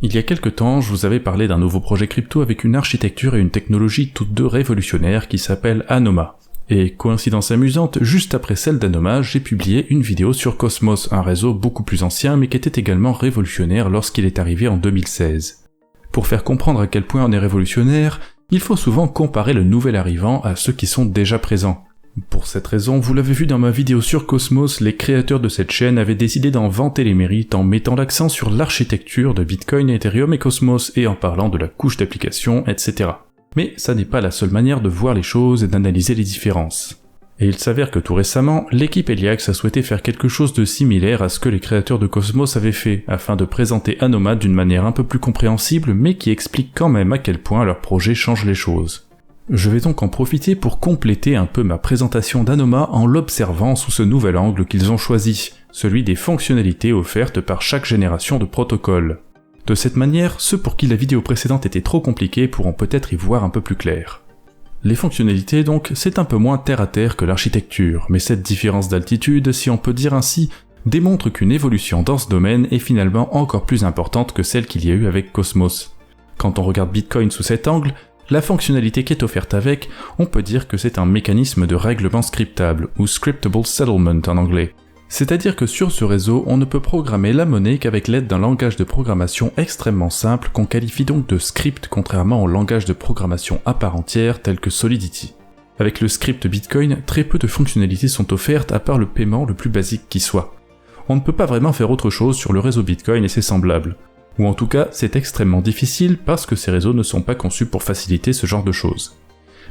Il y a quelque temps, je vous avais parlé d'un nouveau projet crypto avec une architecture et une technologie toutes deux révolutionnaires qui s'appelle Anoma. Et coïncidence amusante, juste après celle d'Anoma, j'ai publié une vidéo sur Cosmos, un réseau beaucoup plus ancien mais qui était également révolutionnaire lorsqu'il est arrivé en 2016. Pour faire comprendre à quel point on est révolutionnaire, il faut souvent comparer le nouvel arrivant à ceux qui sont déjà présents. Pour cette raison, vous l'avez vu dans ma vidéo sur Cosmos, les créateurs de cette chaîne avaient décidé d'en vanter les mérites en mettant l'accent sur l'architecture de Bitcoin, Ethereum et Cosmos et en parlant de la couche d'application, etc. Mais ça n'est pas la seule manière de voir les choses et d'analyser les différences. Et il s'avère que tout récemment, l'équipe Heliax a souhaité faire quelque chose de similaire à ce que les créateurs de Cosmos avaient fait, afin de présenter Anoma d'une manière un peu plus compréhensible, mais qui explique quand même à quel point leur projet change les choses. Je vais donc en profiter pour compléter un peu ma présentation d'Anoma en l'observant sous ce nouvel angle qu'ils ont choisi, celui des fonctionnalités offertes par chaque génération de protocole. De cette manière, ceux pour qui la vidéo précédente était trop compliquée pourront peut-être y voir un peu plus clair. Les fonctionnalités donc, c'est un peu moins terre à terre que l'architecture, mais cette différence d'altitude, si on peut dire ainsi, démontre qu'une évolution dans ce domaine est finalement encore plus importante que celle qu'il y a eu avec Cosmos. Quand on regarde Bitcoin sous cet angle, la fonctionnalité qui est offerte avec, on peut dire que c'est un mécanisme de règlement scriptable, ou Scriptable Settlement en anglais. C'est-à-dire que sur ce réseau, on ne peut programmer la monnaie qu'avec l'aide d'un langage de programmation extrêmement simple qu'on qualifie donc de script contrairement au langage de programmation à part entière tel que Solidity. Avec le script Bitcoin, très peu de fonctionnalités sont offertes à part le paiement le plus basique qui soit. On ne peut pas vraiment faire autre chose sur le réseau Bitcoin et ses semblables. Ou en tout cas, c'est extrêmement difficile parce que ces réseaux ne sont pas conçus pour faciliter ce genre de choses.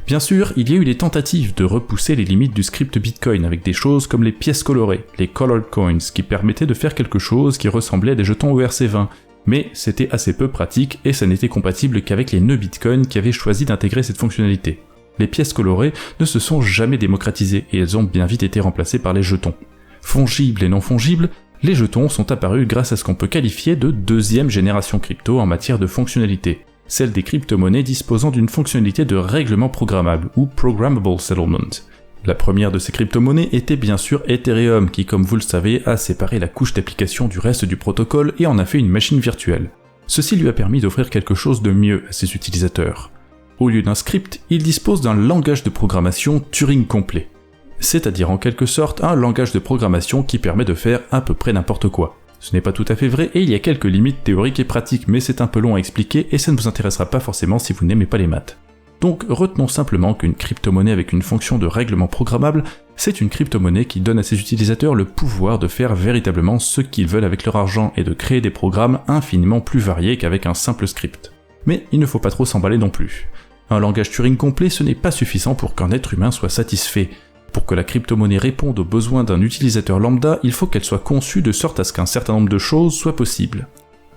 Bien sûr, il y a eu des tentatives de repousser les limites du script Bitcoin avec des choses comme les pièces colorées, les colored coins, qui permettaient de faire quelque chose qui ressemblait à des jetons ERC20, mais c'était assez peu pratique et ça n'était compatible qu'avec les nœuds Bitcoin qui avaient choisi d'intégrer cette fonctionnalité. Les pièces colorées ne se sont jamais démocratisées et elles ont bien vite été remplacées par les jetons. Fongibles et non fongibles, les jetons sont apparus grâce à ce qu'on peut qualifier de deuxième génération crypto en matière de fonctionnalité, celle des crypto-monnaies disposant d'une fonctionnalité de règlement programmable, ou Programmable Settlement. La première de ces crypto-monnaies était bien sûr Ethereum, qui comme vous le savez a séparé la couche d'application du reste du protocole et en a fait une machine virtuelle. Ceci lui a permis d'offrir quelque chose de mieux à ses utilisateurs. Au lieu d'un script, il dispose d'un langage de programmation Turing complet. C'est-à-dire en quelque sorte un langage de programmation qui permet de faire à peu près n'importe quoi. Ce n'est pas tout à fait vrai et il y a quelques limites théoriques et pratiques, mais c'est un peu long à expliquer et ça ne vous intéressera pas forcément si vous n'aimez pas les maths. Donc retenons simplement qu'une crypto-monnaie avec une fonction de règlement programmable, c'est une crypto-monnaie qui donne à ses utilisateurs le pouvoir de faire véritablement ce qu'ils veulent avec leur argent et de créer des programmes infiniment plus variés qu'avec un simple script. Mais il ne faut pas trop s'emballer non plus. Un langage Turing complet, ce n'est pas suffisant pour qu'un être humain soit satisfait. Pour que la crypto-monnaie réponde aux besoins d'un utilisateur lambda, il faut qu'elle soit conçue de sorte à ce qu'un certain nombre de choses soient possibles.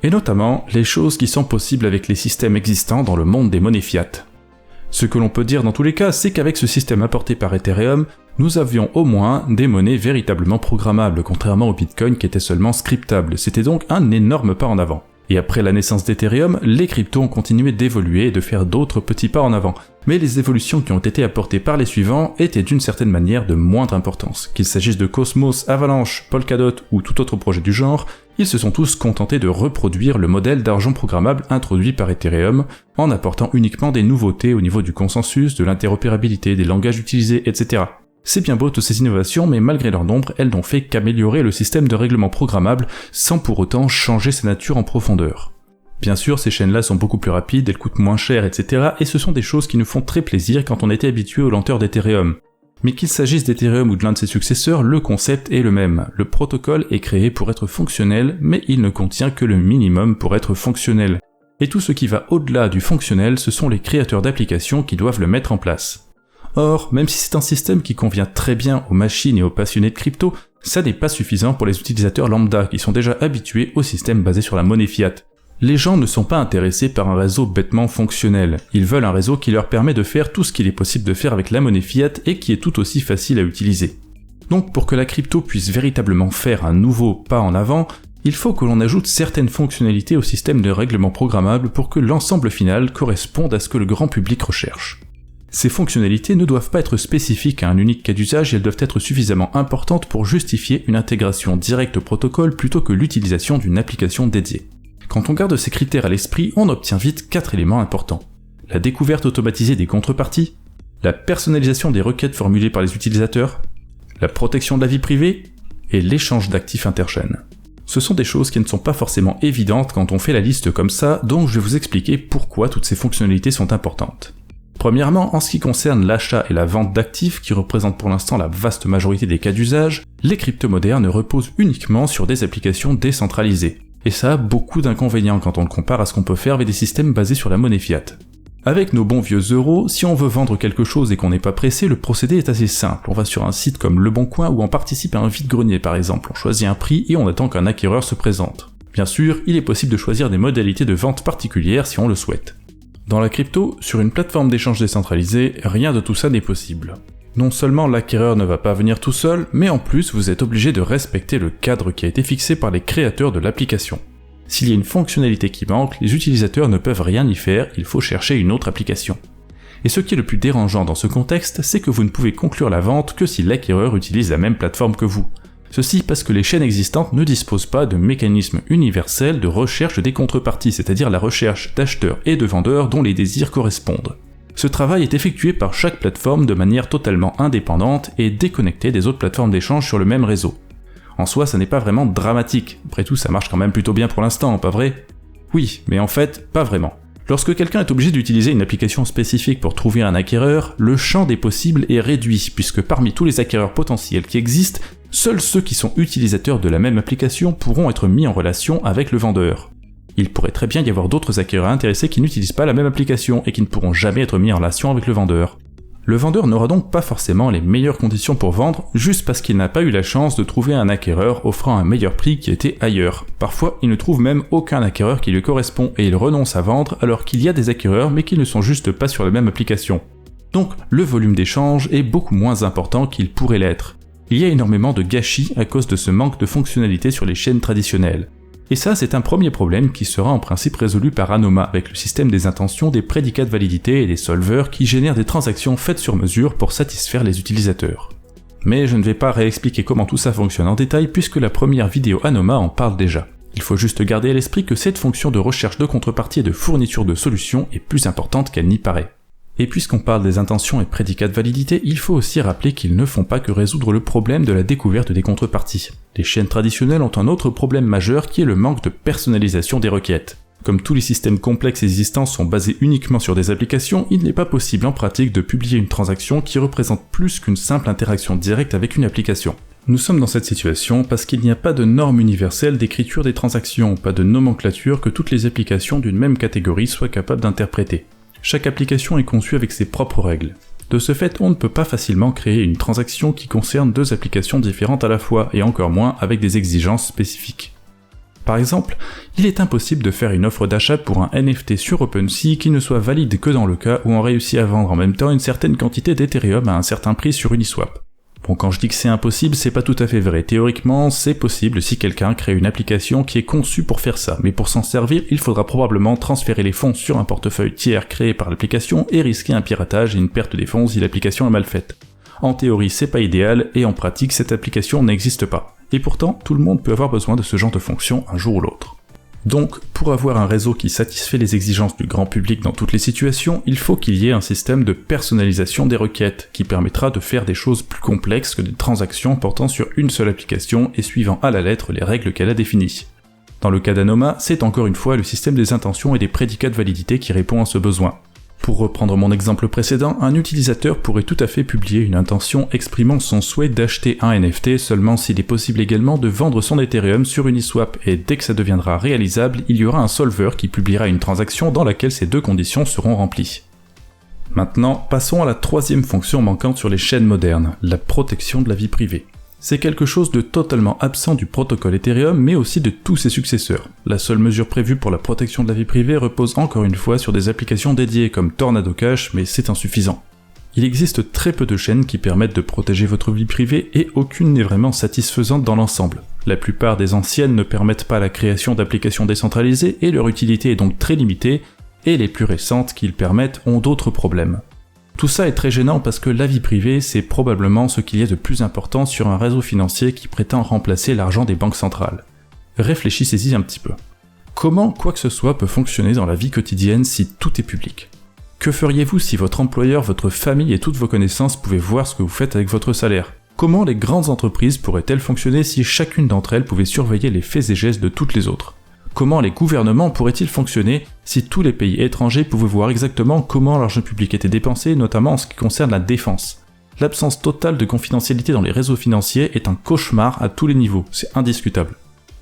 Et notamment, les choses qui sont possibles avec les systèmes existants dans le monde des monnaies fiat. Ce que l'on peut dire dans tous les cas, c'est qu'avec ce système apporté par Ethereum, nous avions au moins des monnaies véritablement programmables, contrairement au Bitcoin qui était seulement scriptable. C'était donc un énorme pas en avant. Et après la naissance d'Ethereum, les cryptos ont continué d'évoluer et de faire d'autres petits pas en avant. Mais les évolutions qui ont été apportées par les suivants étaient d'une certaine manière de moindre importance. Qu'il s'agisse de Cosmos, Avalanche, Polkadot ou tout autre projet du genre, ils se sont tous contentés de reproduire le modèle d'argent programmable introduit par Ethereum, en apportant uniquement des nouveautés au niveau du consensus, de l'interopérabilité, des langages utilisés, etc. C'est bien beau toutes ces innovations, mais malgré leur nombre, elles n'ont fait qu'améliorer le système de règlement programmable sans pour autant changer sa nature en profondeur. Bien sûr, ces chaînes-là sont beaucoup plus rapides, elles coûtent moins cher, etc. et ce sont des choses qui nous font très plaisir quand on était habitué aux lenteurs d'Ethereum. Mais qu'il s'agisse d'Ethereum ou de l'un de ses successeurs, le concept est le même. Le protocole est créé pour être fonctionnel, mais il ne contient que le minimum pour être fonctionnel. Et tout ce qui va au-delà du fonctionnel, ce sont les créateurs d'applications qui doivent le mettre en place. Or, même si c'est un système qui convient très bien aux machines et aux passionnés de crypto, ça n'est pas suffisant pour les utilisateurs lambda qui sont déjà habitués au système basé sur la monnaie fiat. Les gens ne sont pas intéressés par un réseau bêtement fonctionnel, ils veulent un réseau qui leur permet de faire tout ce qu'il est possible de faire avec la monnaie fiat et qui est tout aussi facile à utiliser. Donc pour que la crypto puisse véritablement faire un nouveau pas en avant, il faut que l'on ajoute certaines fonctionnalités au système de règlement programmable pour que l'ensemble final corresponde à ce que le grand public recherche. Ces fonctionnalités ne doivent pas être spécifiques à un unique cas d'usage et elles doivent être suffisamment importantes pour justifier une intégration directe au protocole plutôt que l'utilisation d'une application dédiée. Quand on garde ces critères à l'esprit, on obtient vite 4 éléments importants. La découverte automatisée des contreparties, la personnalisation des requêtes formulées par les utilisateurs, la protection de la vie privée et l'échange d'actifs interchaînes. Ce sont des choses qui ne sont pas forcément évidentes quand on fait la liste comme ça, donc je vais vous expliquer pourquoi toutes ces fonctionnalités sont importantes. Premièrement, en ce qui concerne l'achat et la vente d'actifs, qui représentent pour l'instant la vaste majorité des cas d'usage, les cryptos modernes reposent uniquement sur des applications décentralisées. Et ça a beaucoup d'inconvénients quand on le compare à ce qu'on peut faire avec des systèmes basés sur la monnaie fiat. Avec nos bons vieux euros, si on veut vendre quelque chose et qu'on n'est pas pressé, le procédé est assez simple. On va sur un site comme Le Bon Coin où on participe à un vide-grenier par exemple, on choisit un prix et on attend qu'un acquéreur se présente. Bien sûr, il est possible de choisir des modalités de vente particulières si on le souhaite. Dans la crypto, sur une plateforme d'échange décentralisée, rien de tout ça n'est possible. Non seulement l'acquéreur ne va pas venir tout seul, mais en plus vous êtes obligé de respecter le cadre qui a été fixé par les créateurs de l'application. S'il y a une fonctionnalité qui manque, les utilisateurs ne peuvent rien y faire, il faut chercher une autre application. Et ce qui est le plus dérangeant dans ce contexte, c'est que vous ne pouvez conclure la vente que si l'acquéreur utilise la même plateforme que vous. Ceci parce que les chaînes existantes ne disposent pas de mécanisme universel de recherche des contreparties, c'est-à-dire la recherche d'acheteurs et de vendeurs dont les désirs correspondent. Ce travail est effectué par chaque plateforme de manière totalement indépendante et déconnectée des autres plateformes d'échange sur le même réseau. En soi, ça n'est pas vraiment dramatique. Après tout, ça marche quand même plutôt bien pour l'instant, pas vrai ? Oui, mais en fait, pas vraiment. Lorsque quelqu'un est obligé d'utiliser une application spécifique pour trouver un acquéreur, le champ des possibles est réduit, puisque parmi tous les acquéreurs potentiels qui existent, seuls ceux qui sont utilisateurs de la même application pourront être mis en relation avec le vendeur. Il pourrait très bien y avoir d'autres acquéreurs intéressés qui n'utilisent pas la même application et qui ne pourront jamais être mis en relation avec le vendeur. Le vendeur n'aura donc pas forcément les meilleures conditions pour vendre, juste parce qu'il n'a pas eu la chance de trouver un acquéreur offrant un meilleur prix qui était ailleurs. Parfois, il ne trouve même aucun acquéreur qui lui correspond et il renonce à vendre alors qu'il y a des acquéreurs mais qui ne sont juste pas sur la même application. Donc, le volume d'échange est beaucoup moins important qu'il pourrait l'être. Il y a énormément de gâchis à cause de ce manque de fonctionnalités sur les chaînes traditionnelles. Et ça, c'est un premier problème qui sera en principe résolu par Anoma avec le système des intentions, des prédicats de validité et des solvers qui génèrent des transactions faites sur mesure pour satisfaire les utilisateurs. Mais je ne vais pas réexpliquer comment tout ça fonctionne en détail puisque la première vidéo Anoma en parle déjà. Il faut juste garder à l'esprit que cette fonction de recherche de contrepartie et de fourniture de solutions est plus importante qu'elle n'y paraît. Et puisqu'on parle des intentions et prédicats de validité, il faut aussi rappeler qu'ils ne font pas que résoudre le problème de la découverte des contreparties. Les chaînes traditionnelles ont un autre problème majeur qui est le manque de personnalisation des requêtes. Comme tous les systèmes complexes existants sont basés uniquement sur des applications, il n'est pas possible en pratique de publier une transaction qui représente plus qu'une simple interaction directe avec une application. Nous sommes dans cette situation parce qu'il n'y a pas de norme universelle d'écriture des transactions, pas de nomenclature que toutes les applications d'une même catégorie soient capables d'interpréter. Chaque application est conçue avec ses propres règles. De ce fait, on ne peut pas facilement créer une transaction qui concerne deux applications différentes à la fois, et encore moins avec des exigences spécifiques. Par exemple, il est impossible de faire une offre d'achat pour un NFT sur OpenSea qui ne soit valide que dans le cas où on réussit à vendre en même temps une certaine quantité d'Ethereum à un certain prix sur Uniswap. Bon, quand je dis que c'est impossible, c'est pas tout à fait vrai. Théoriquement, c'est possible si quelqu'un crée une application qui est conçue pour faire ça, mais pour s'en servir, il faudra probablement transférer les fonds sur un portefeuille tiers créé par l'application et risquer un piratage et une perte des fonds si l'application est mal faite. En théorie, c'est pas idéal, et en pratique, cette application n'existe pas. Et pourtant, tout le monde peut avoir besoin de ce genre de fonction un jour ou l'autre. Donc, pour avoir un réseau qui satisfait les exigences du grand public dans toutes les situations, il faut qu'il y ait un système de personnalisation des requêtes, qui permettra de faire des choses plus complexes que des transactions portant sur une seule application et suivant à la lettre les règles qu'elle a définies. Dans le cas d'Anoma, c'est encore une fois le système des intentions et des prédicats de validité qui répond à ce besoin. Pour reprendre mon exemple précédent, un utilisateur pourrait tout à fait publier une intention exprimant son souhait d'acheter un NFT seulement s'il est possible également de vendre son Ethereum sur Uniswap, et dès que ça deviendra réalisable, il y aura un solver qui publiera une transaction dans laquelle ces deux conditions seront remplies. Maintenant, passons à la troisième fonction manquante sur les chaînes modernes, la protection de la vie privée. C'est quelque chose de totalement absent du protocole Ethereum, mais aussi de tous ses successeurs. La seule mesure prévue pour la protection de la vie privée repose encore une fois sur des applications dédiées comme Tornado Cash, mais c'est insuffisant. Il existe très peu de chaînes qui permettent de protéger votre vie privée et aucune n'est vraiment satisfaisante dans l'ensemble. La plupart des anciennes ne permettent pas la création d'applications décentralisées et leur utilité est donc très limitée, et les plus récentes qu'ils permettent ont d'autres problèmes. Tout ça est très gênant parce que la vie privée, c'est probablement ce qu'il y a de plus important sur un réseau financier qui prétend remplacer l'argent des banques centrales. Réfléchissez-y un petit peu. Comment quoi que ce soit peut fonctionner dans la vie quotidienne si tout est public ? Que feriez-vous si votre employeur, votre famille et toutes vos connaissances pouvaient voir ce que vous faites avec votre salaire ? Comment les grandes entreprises pourraient-elles fonctionner si chacune d'entre elles pouvait surveiller les faits et gestes de toutes les autres ? Comment les gouvernements pourraient-ils fonctionner si tous les pays étrangers pouvaient voir exactement comment l'argent public était dépensé, notamment en ce qui concerne la défense ? L'absence totale de confidentialité dans les réseaux financiers est un cauchemar à tous les niveaux, c'est indiscutable.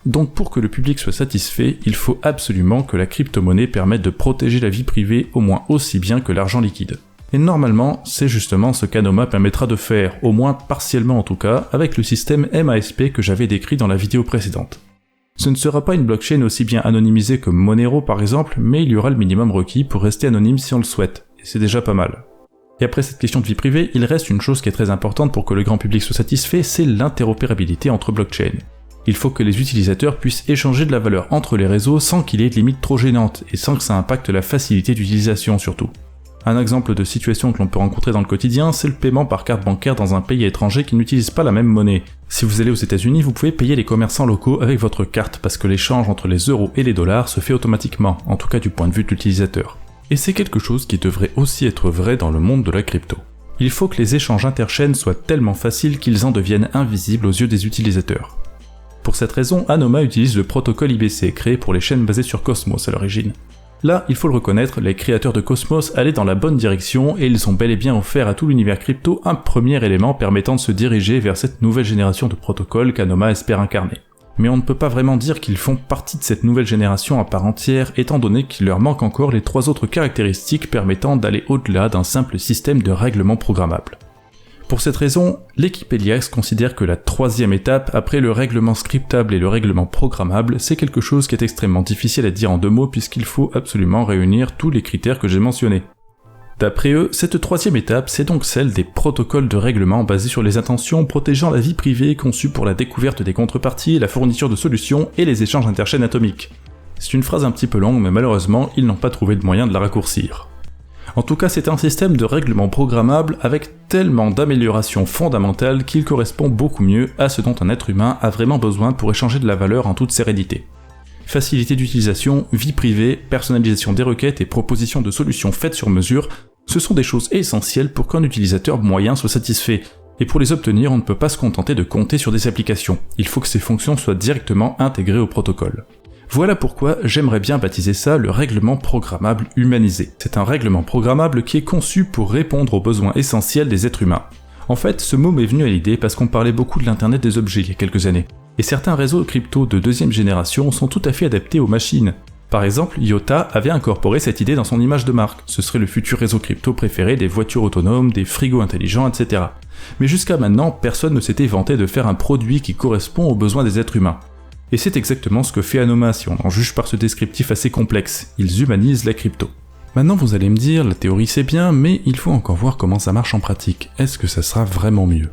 Donc pour que le public soit satisfait, il faut absolument que la crypto-monnaie permette de protéger la vie privée au moins aussi bien que l'argent liquide. Et normalement, c'est justement ce qu'Anoma permettra de faire, au moins partiellement en tout cas, avec le système MASP que j'avais décrit dans la vidéo précédente. Ce ne sera pas une blockchain aussi bien anonymisée que Monero par exemple, mais il y aura le minimum requis pour rester anonyme si on le souhaite, et c'est déjà pas mal. Et après cette question de vie privée, il reste une chose qui est très importante pour que le grand public soit satisfait, c'est l'interopérabilité entre blockchains. Il faut que les utilisateurs puissent échanger de la valeur entre les réseaux sans qu'il y ait de limites trop gênantes, et sans que ça impacte la facilité d'utilisation surtout. Un exemple de situation que l'on peut rencontrer dans le quotidien, c'est le paiement par carte bancaire dans un pays étranger qui n'utilise pas la même monnaie. Si vous allez aux États-Unis, vous pouvez payer les commerçants locaux avec votre carte parce que l'échange entre les euros et les dollars se fait automatiquement, en tout cas du point de vue de l'utilisateur. Et c'est quelque chose qui devrait aussi être vrai dans le monde de la crypto. Il faut que les échanges interchaînes soient tellement faciles qu'ils en deviennent invisibles aux yeux des utilisateurs. Pour cette raison, Anoma utilise le protocole IBC créé pour les chaînes basées sur Cosmos à l'origine. Là, il faut le reconnaître, les créateurs de Cosmos allaient dans la bonne direction et ils ont bel et bien offert à tout l'univers crypto un premier élément permettant de se diriger vers cette nouvelle génération de protocoles qu'Anoma espère incarner. Mais on ne peut pas vraiment dire qu'ils font partie de cette nouvelle génération à part entière, étant donné qu'il leur manque encore les 3 autres caractéristiques permettant d'aller au-delà d'un simple système de règlement programmable. Pour cette raison, l'équipe Eliax considère que la 3e étape, après le règlement scriptable et le règlement programmable, c'est quelque chose qui est extrêmement difficile à dire en 2 mots puisqu'il faut absolument réunir tous les critères que j'ai mentionnés. D'après eux, cette 3e étape, c'est donc celle des protocoles de règlement basés sur les intentions protégeant la vie privée conçus pour la découverte des contreparties, la fourniture de solutions et les échanges interchaînes atomiques. C'est une phrase un petit peu longue, mais malheureusement, ils n'ont pas trouvé de moyen de la raccourcir. En tout cas, c'est un système de règlement programmable avec tellement d'améliorations fondamentales qu'il correspond beaucoup mieux à ce dont un être humain a vraiment besoin pour échanger de la valeur en toute sérénité. Facilité d'utilisation, vie privée, personnalisation des requêtes et proposition de solutions faites sur mesure, ce sont des choses essentielles pour qu'un utilisateur moyen soit satisfait. Et pour les obtenir, on ne peut pas se contenter de compter sur des applications. Il faut que ces fonctions soient directement intégrées au protocole. Voilà pourquoi j'aimerais bien baptiser ça le règlement programmable humanisé. C'est un règlement programmable qui est conçu pour répondre aux besoins essentiels des êtres humains. En fait, ce mot m'est venu à l'idée parce qu'on parlait beaucoup de l'internet des objets il y a quelques années. Et certains réseaux crypto de 2e génération sont tout à fait adaptés aux machines. Par exemple, IOTA avait incorporé cette idée dans son image de marque. Ce serait le futur réseau crypto préféré des voitures autonomes, des frigos intelligents, etc. Mais jusqu'à maintenant, personne ne s'était vanté de faire un produit qui correspond aux besoins des êtres humains. Et c'est exactement ce que fait Anoma si on en juge par ce descriptif assez complexe. Ils humanisent la crypto. Maintenant vous allez me dire, la théorie c'est bien, mais il faut encore voir comment ça marche en pratique. Est-ce que ça sera vraiment mieux ?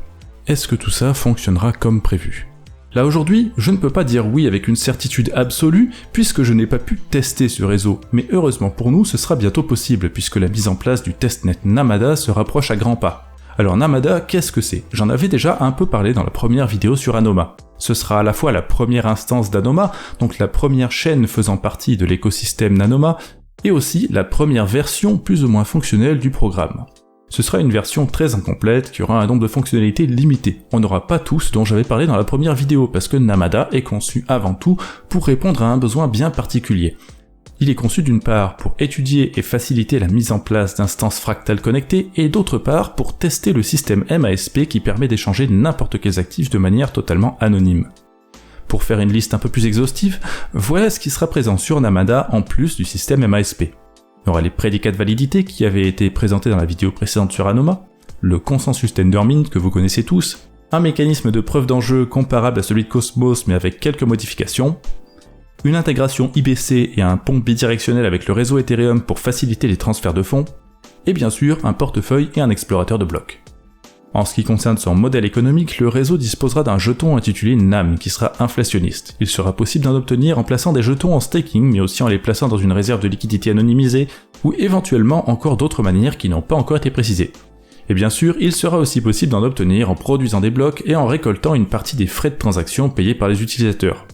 Est-ce que tout ça fonctionnera comme prévu ? Là aujourd'hui, je ne peux pas dire oui avec une certitude absolue, puisque je n'ai pas pu tester ce réseau, mais heureusement pour nous, ce sera bientôt possible, puisque la mise en place du testnet Namada se rapproche à grands pas. Alors Namada, qu'est-ce que c'est ? J'en avais déjà un peu parlé dans la première vidéo sur Anoma. Ce sera à la fois la première instance d'Anoma, donc la première chaîne faisant partie de l'écosystème Nanoma, et aussi la première version plus ou moins fonctionnelle du programme. Ce sera une version très incomplète qui aura un nombre de fonctionnalités limité. On n'aura pas tout ce dont j'avais parlé dans la première vidéo, parce que Namada est conçu avant tout pour répondre à un besoin bien particulier. Il est conçu d'une part pour étudier et faciliter la mise en place d'instances fractales connectées, et d'autre part pour tester le système MASP qui permet d'échanger n'importe quels actifs de manière totalement anonyme. Pour faire une liste un peu plus exhaustive, voilà ce qui sera présent sur Namada en plus du système MASP. Il y aura les prédicats de validité qui avaient été présentés dans la vidéo précédente sur Anoma, le consensus Tendermint que vous connaissez tous, un mécanisme de preuve d'enjeu comparable à celui de Cosmos mais avec quelques modifications, une intégration IBC et un pont bidirectionnel avec le réseau Ethereum pour faciliter les transferts de fonds, et bien sûr un portefeuille et un explorateur de blocs. En ce qui concerne son modèle économique, le réseau disposera d'un jeton intitulé NAM qui sera inflationniste. Il sera possible d'en obtenir en plaçant des jetons en staking, mais aussi en les plaçant dans une réserve de liquidité anonymisée, ou éventuellement encore d'autres manières qui n'ont pas encore été précisées. Et bien sûr, il sera aussi possible d'en obtenir en produisant des blocs et en récoltant une partie des frais de transaction payés par les utilisateurs.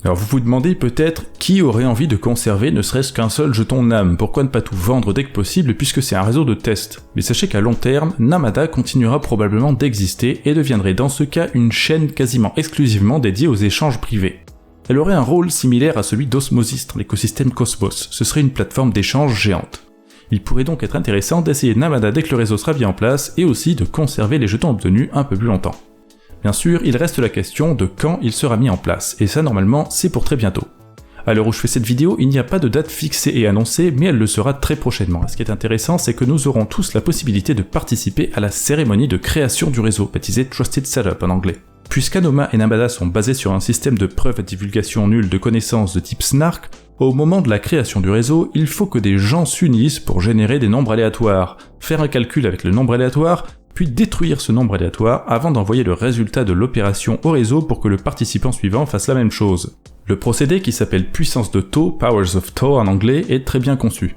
Alors vous vous demandez peut-être qui aurait envie de conserver ne serait-ce qu'un seul jeton NAM, pourquoi ne pas tout vendre dès que possible puisque c'est un réseau de test. Mais sachez qu'à long terme, Namada continuera probablement d'exister et deviendrait dans ce cas une chaîne quasiment exclusivement dédiée aux échanges privés. Elle aurait un rôle similaire à celui d'Osmosis dans l'écosystème Cosmos, ce serait une plateforme d'échange géante. Il pourrait donc être intéressant d'essayer Namada dès que le réseau sera mis en place et aussi de conserver les jetons obtenus un peu plus longtemps. Bien sûr, il reste la question de quand il sera mis en place, et ça normalement c'est pour très bientôt. À l'heure où je fais cette vidéo, il n'y a pas de date fixée et annoncée, mais elle le sera très prochainement. Ce qui est intéressant, c'est que nous aurons tous la possibilité de participer à la cérémonie de création du réseau, baptisée Trusted Setup en anglais. Puisqu'Anoma et Namada sont basés sur un système de preuve à divulgation nulle de connaissances de type SNARK, au moment de la création du réseau, il faut que des gens s'unissent pour générer des nombres aléatoires, faire un calcul avec le nombre aléatoire, puis détruire ce nombre aléatoire avant d'envoyer le résultat de l'opération au réseau pour que le participant suivant fasse la même chose. Le procédé, qui s'appelle puissance de tau, Powers of Tau en anglais, est très bien conçu.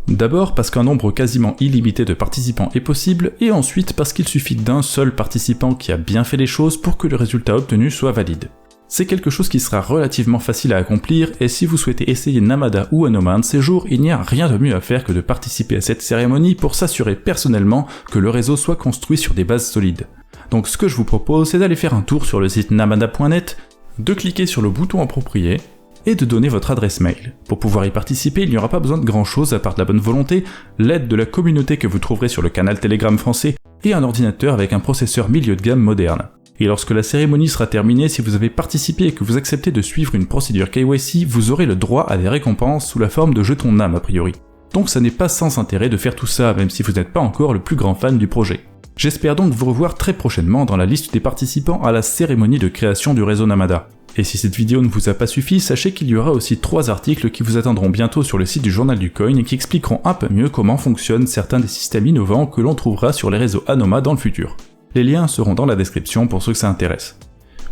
D'abord parce qu'un nombre quasiment illimité de participants est possible, et ensuite parce qu'il suffit d'un seul participant qui a bien fait les choses pour que le résultat obtenu soit valide. C'est quelque chose qui sera relativement facile à accomplir, et si vous souhaitez essayer Namada ou Anoma un de ces jours, il n'y a rien de mieux à faire que de participer à cette cérémonie pour s'assurer personnellement que le réseau soit construit sur des bases solides. Donc ce que je vous propose, c'est d'aller faire un tour sur le site namada.net, de cliquer sur le bouton approprié, et de donner votre adresse mail. Pour pouvoir y participer, il n'y aura pas besoin de grand chose à part de la bonne volonté, l'aide de la communauté que vous trouverez sur le canal Telegram français, et un ordinateur avec un processeur milieu de gamme moderne. Et lorsque la cérémonie sera terminée, si vous avez participé et que vous acceptez de suivre une procédure KYC, vous aurez le droit à des récompenses sous la forme de jetons NAM a priori. Donc ça n'est pas sans intérêt de faire tout ça, même si vous n'êtes pas encore le plus grand fan du projet. J'espère donc vous revoir très prochainement dans la liste des participants à la cérémonie de création du réseau Namada. Et si cette vidéo ne vous a pas suffi, sachez qu'il y aura aussi 3 articles qui vous attendront bientôt sur le site du Journal du Coin et qui expliqueront un peu mieux comment fonctionnent certains des systèmes innovants que l'on trouvera sur les réseaux Anoma dans le futur. Les liens seront dans la description pour ceux que ça intéresse.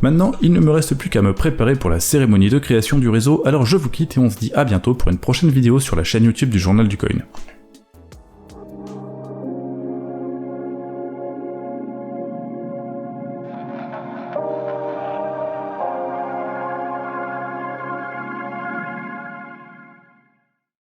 Maintenant, il ne me reste plus qu'à me préparer pour la cérémonie de création du réseau, alors je vous quitte et on se dit à bientôt pour une prochaine vidéo sur la chaîne YouTube du Journal du Coin.